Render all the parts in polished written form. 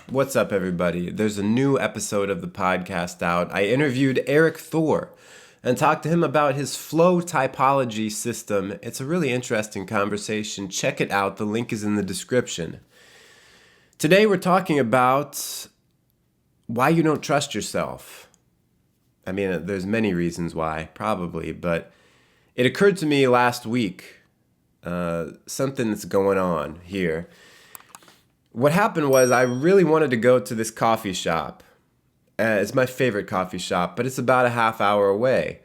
What's up, everybody? There's a new episode of the podcast out. I interviewed Eric Thor and talked to him about his flow typology system. It's a really interesting conversation. Check it out. The link is in the description. Today, we're talking about why you don't trust yourself. I mean, there's many reasons why, probably, but it occurred to me last week, something that's going on here. What happened was I really wanted to go to this coffee shop. It's my favorite coffee shop, but it's about a half hour away.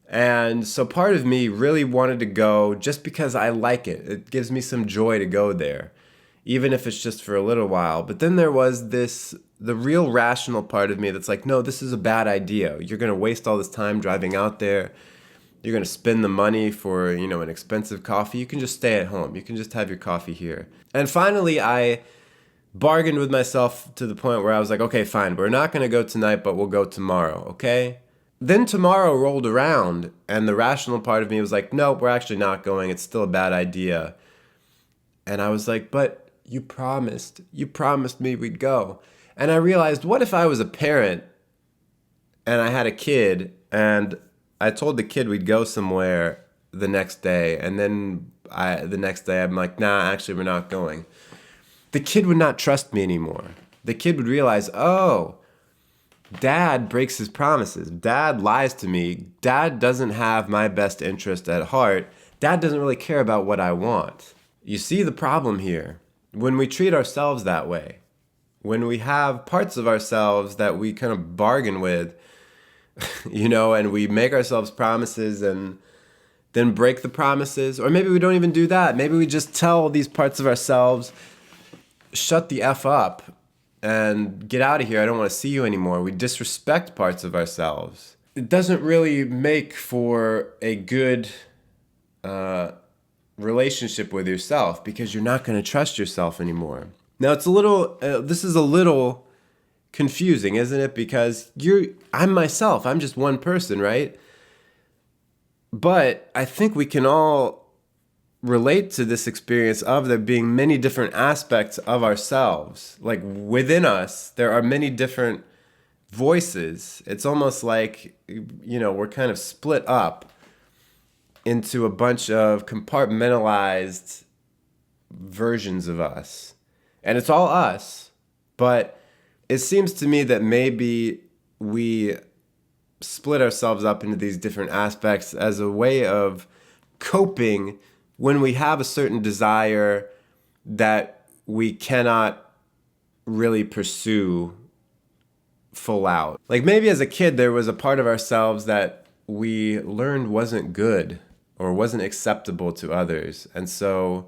And so part of me really wanted to go just because I like it. It gives me some joy to go there, even if it's just for a little while. But then there was the real rational part of me that's like, no, this is a bad idea. You're going to waste all this time driving out there. You're going to spend the money for, an expensive coffee. You can just stay at home. You can just have your coffee here. And finally, I bargained with myself to the point where I was like, okay, fine, we're not going to go tonight, but we'll go tomorrow, okay? Then tomorrow rolled around, and the rational part of me was like, no, we're actually not going. It's still a bad idea. And I was like, but you promised me we'd go. And I realized, what if I was a parent and I had a kid and I told the kid we'd go somewhere the next day, and then the next day I'm like, nah, actually we're not going. The kid would not trust me anymore. The kid would realize, oh, Dad breaks his promises. Dad lies to me. Dad doesn't have my best interest at heart. Dad doesn't really care about what I want. You see the problem here. When we treat ourselves that way, when we have parts of ourselves that we kind of bargain with, and we make ourselves promises and then break the promises, or maybe we don't even do that. Maybe we just tell these parts of ourselves, shut the F up and get out of here. I don't want to see you anymore. We disrespect parts of ourselves. It doesn't really make for a good relationship with yourself because you're not going to trust yourself anymore. Now, this is a little confusing, isn't it? Because I'm myself. I'm just one person, right? But I think we can all relate to this experience of there being many different aspects of ourselves. Like within us, there are many different voices. It's almost like, we're kind of split up into a bunch of compartmentalized versions of us. And it's all us. But it seems to me that maybe we split ourselves up into these different aspects as a way of coping when we have a certain desire that we cannot really pursue full out. Like maybe as a kid, there was a part of ourselves that we learned wasn't good or wasn't acceptable to others. And so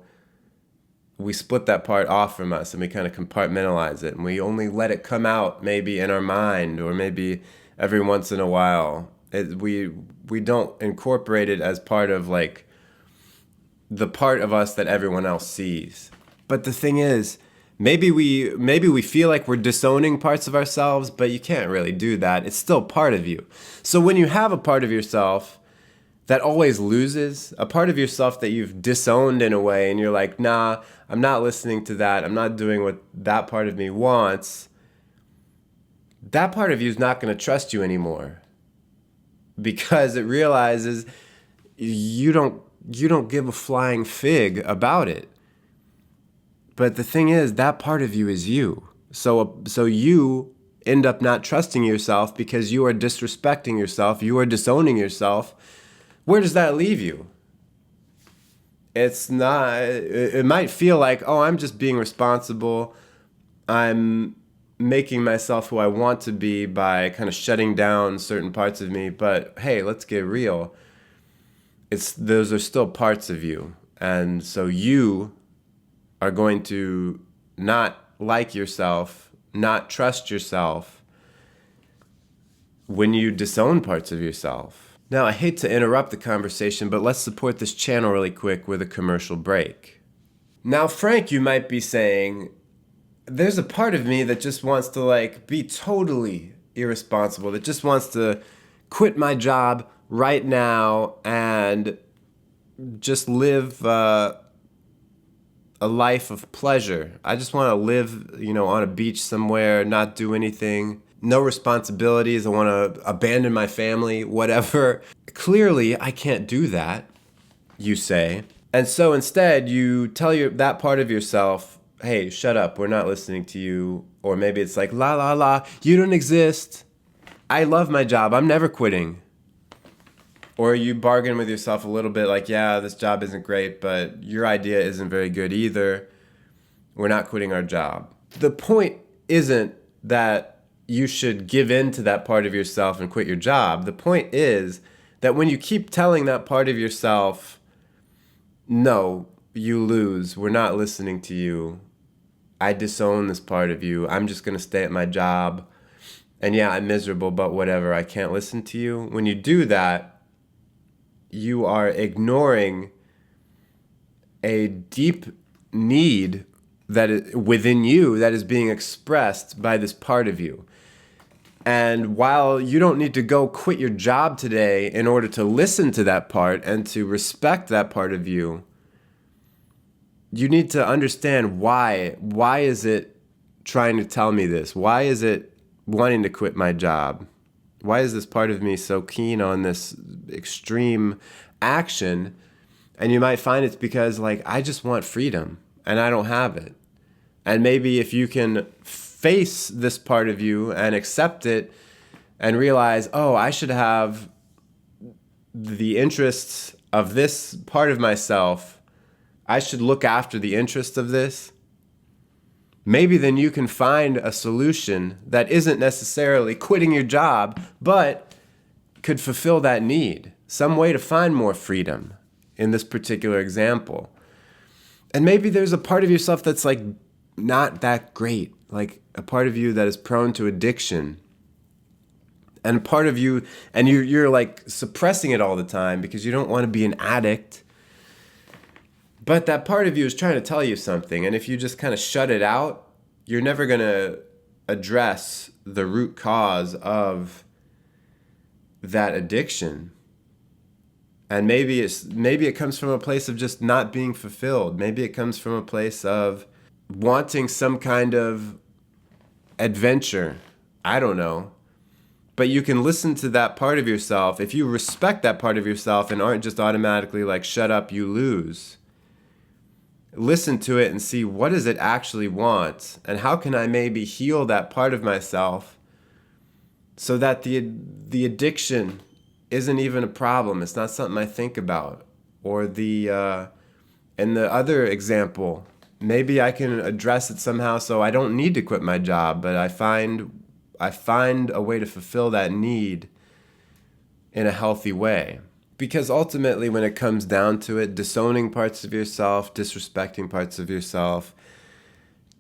we split that part off from us and we kind of compartmentalize it. And we only let it come out maybe in our mind or maybe every once in a while. We don't incorporate it as part of like the part of us that everyone else sees. But the thing is, maybe we feel like we're disowning parts of ourselves, but you can't really do that. It's still part of you. So when you have a part of yourself that always loses, a part of yourself that you've disowned in a way, and you're like, nah, I'm not listening to that. I'm not doing what that part of me wants. That part of you is not going to trust you anymore because it realizes you don't give a flying fig about it. But the thing is, that part of you is you. So you end up not trusting yourself because you are disrespecting yourself. You are disowning yourself. Where does that leave you? It might feel like, oh, I'm just being responsible. I'm making myself who I want to be by kind of shutting down certain parts of me. But hey, let's get real. Those are still parts of you. And so you are going to not like yourself, not trust yourself when you disown parts of yourself. Now, I hate to interrupt the conversation, but let's support this channel really quick with a commercial break. Now, Frank, you might be saying, there's a part of me that just wants to be totally irresponsible, that just wants to quit my job right now and just live a life of pleasure. I just want to live, on a beach somewhere, not do anything, no responsibilities. I want to abandon my family, whatever. Clearly, I can't do that, you say. And so instead, you tell that part of yourself, hey, shut up, we're not listening to you. Or maybe it's like, la, la, la, you don't exist. I love my job, I'm never quitting. Or you bargain with yourself a little bit like, yeah, this job isn't great, but your idea isn't very good either. We're not quitting our job. The point isn't that you should give in to that part of yourself and quit your job. The point is that when you keep telling that part of yourself, no, you lose, we're not listening to you, I disown this part of you, I'm just going to stay at my job, and yeah, I'm miserable, but whatever, I can't listen to you. When you do that, you are ignoring a deep need that is within you that is being expressed by this part of you. And while you don't need to go quit your job today in order to listen to that part and to respect that part of you, you need to understand why. Why is it trying to tell me this? Why is it wanting to quit my job? Why is this part of me so keen on this extreme action? And you might find it's because, I just want freedom and I don't have it. And maybe if you can face this part of you and accept it and realize, oh, I should have the interests of this part of myself, I should look after the interests of this. Maybe then you can find a solution that isn't necessarily quitting your job, but could fulfill that need. Some way to find more freedom in this particular example. And maybe there's a part of yourself that's not that great, like a part of you that is prone to addiction. And a part of you, and you're suppressing it all the time because you don't want to be an addict. But that part of you is trying to tell you something. And if you just kind of shut it out, you're never going to address the root cause of that addiction. And maybe it comes from a place of just not being fulfilled. Maybe it comes from a place of wanting some kind of adventure. I don't know. But you can listen to that part of yourself. If you respect that part of yourself and aren't just automatically shut up, you lose. Listen to it and see, what does it actually want? And how can I maybe heal that part of myself so that the addiction isn't even a problem? It's not something I think about. Or in the other example, maybe I can address it somehow so I don't need to quit my job, but I find a way to fulfill that need in a healthy way. Because ultimately, when it comes down to it, disowning parts of yourself, disrespecting parts of yourself,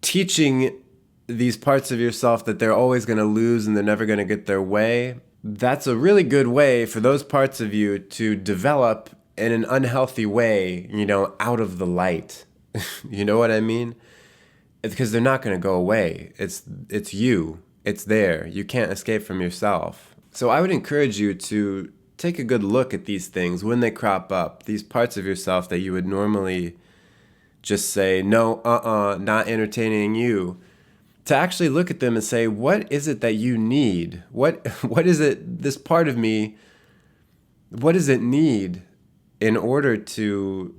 teaching these parts of yourself that they're always going to lose and they're never going to get their way, that's a really good way for those parts of you to develop in an unhealthy way, out of the light. You know what I mean? It's because they're not going to go away. It's you. It's there. You can't escape from yourself. So I would encourage you to take a good look at these things when they crop up, these parts of yourself that you would normally just say, no, not entertaining you, to actually look at them and say, what is it that you need? What is it, this part of me, what does it need in order to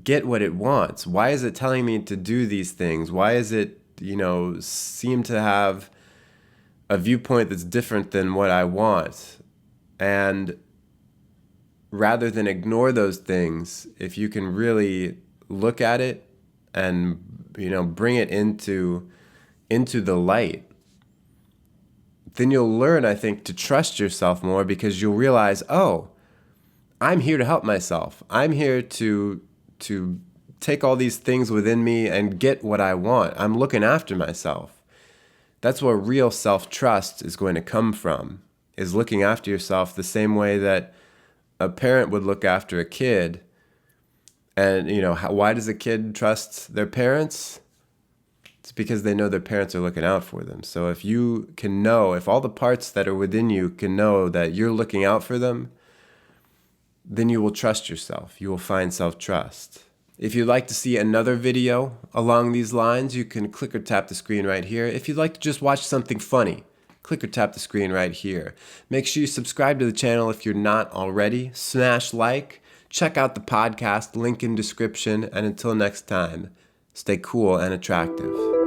get what it wants? Why is it telling me to do these things? Why is it, seem to have a viewpoint that's different than what I want? And rather than ignore those things, if you can really look at it and, bring it into the light, then you'll learn, I think, to trust yourself more, because you'll realize, oh, I'm here to help myself. I'm here to take all these things within me and get what I want. I'm looking after myself. That's where real self-trust is going to come from, is looking after yourself the same way that a parent would look after a kid. And, why does a kid trust their parents? It's because they know their parents are looking out for them. So if you can know, if all the parts that are within you can know that you're looking out for them, then you will trust yourself. You will find self-trust. If you'd like to see another video along these lines, you can click or tap the screen right here. If you'd like to just watch something funny, click or tap the screen right here. Make sure you subscribe to the channel if you're not already. Smash like. Check out the podcast, link in description. And until next time, stay cool and attractive.